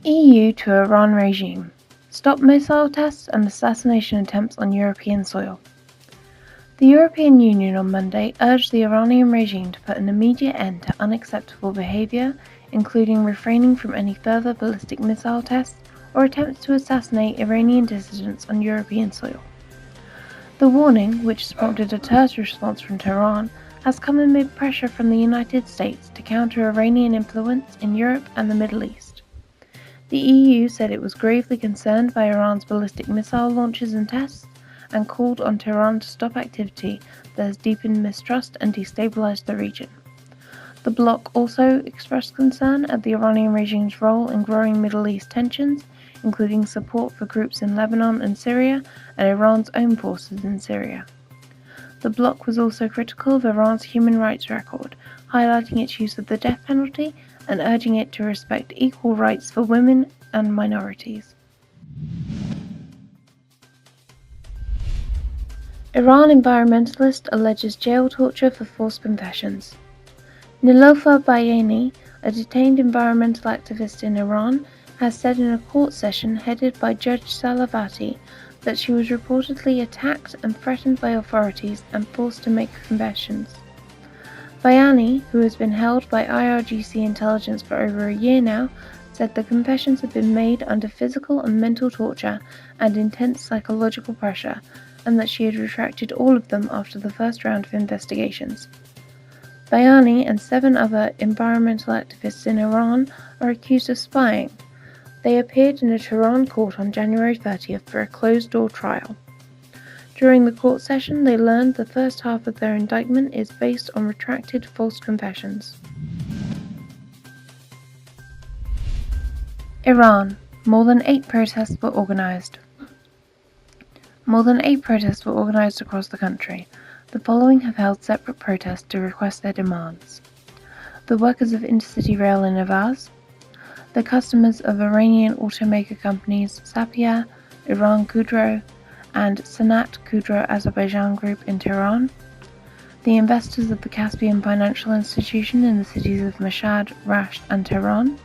EU to Iran regime. Stop missile tests and assassination attempts on European soil. The European Union on Monday urged the Iranian regime to put an immediate end to unacceptable behaviour, including refraining from any further ballistic missile tests or attempts to assassinate Iranian dissidents on European soil. The warning, which has prompted a terse response from Tehran, has come amid pressure from the United States to counter Iranian influence in Europe and the Middle East. The EU said it was gravely concerned by Iran's ballistic missile launches and tests, and called on Tehran to stop activity that has deepened mistrust and destabilized the region. The bloc also expressed concern at the Iranian regime's role in growing Middle East tensions, including support for groups in Lebanon and Syria and Iran's own forces in Syria. The bloc was also critical of Iran's human rights record, highlighting its use of the death penalty and urging it to respect equal rights for women and minorities. Iran environmentalist alleges jail torture for forced confessions. Niloufar Bayani, a detained environmental activist in Iran, has said in a court session headed by Judge Salavati that she was reportedly attacked and threatened by authorities and forced to make confessions. Bayani, who has been held by IRGC intelligence for over a year now, said the confessions had been made under physical and mental torture and intense psychological pressure, and that she had retracted all of them after the first round of investigations. Bayani and 7 other environmental activists in Iran are accused of spying. They appeared in a Tehran court on January 30th for a closed-door trial. During the court session, they learned the first half of their indictment is based on retracted false confessions. Iran. More than 8 protests were organized. More than 8 protests were organized across the country. The following have held separate protests to request their demands: the workers of intercity rail in Avaz, the customers of Iranian automaker companies Sapia, Iran Kudro, and Sanat Kudro Azerbaijan Group in Tehran, the investors of the Caspian Financial Institution in the cities of Mashhad, Rasht, and Tehran,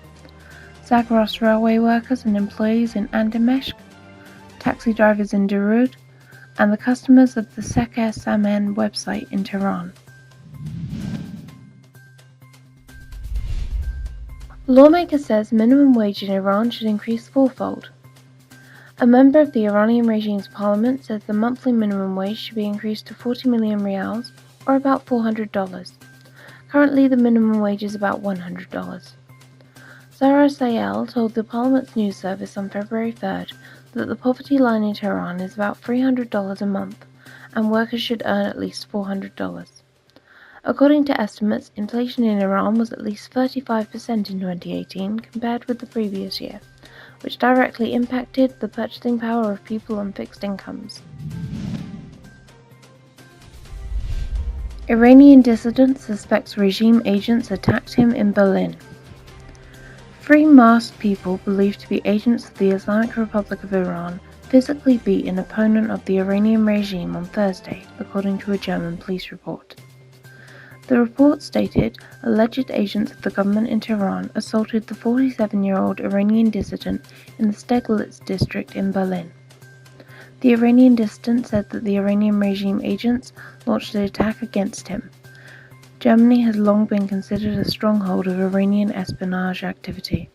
Zagros railway workers and employees in Andimeshk, taxi drivers in Derud, and the customers of the Seker Samen website in Tehran. Lawmaker says minimum wage in Iran should increase fourfold. A member of the Iranian regime's parliament says the monthly minimum wage should be increased to 40 million rials, or about $400. Currently, the minimum wage is about $100. Zahra Sayel told the parliament's news service on February 3rd that the poverty line in Tehran is about $300 a month, and workers should earn at least $400. According to estimates, inflation in Iran was at least 35% in 2018 compared with the previous year, which directly impacted the purchasing power of people on fixed incomes. Iranian dissident suspects regime agents attacked him in Berlin. 3 masked people believed to be agents of the Islamic Republic of Iran physically beat an opponent of the Iranian regime on Thursday, according to a German police report. The report stated alleged agents of the government in Tehran assaulted the 47-year-old Iranian dissident in the Steglitz district in Berlin. The Iranian dissident said that the Iranian regime agents launched the attack against him. Germany has long been considered a stronghold of Iranian espionage activity.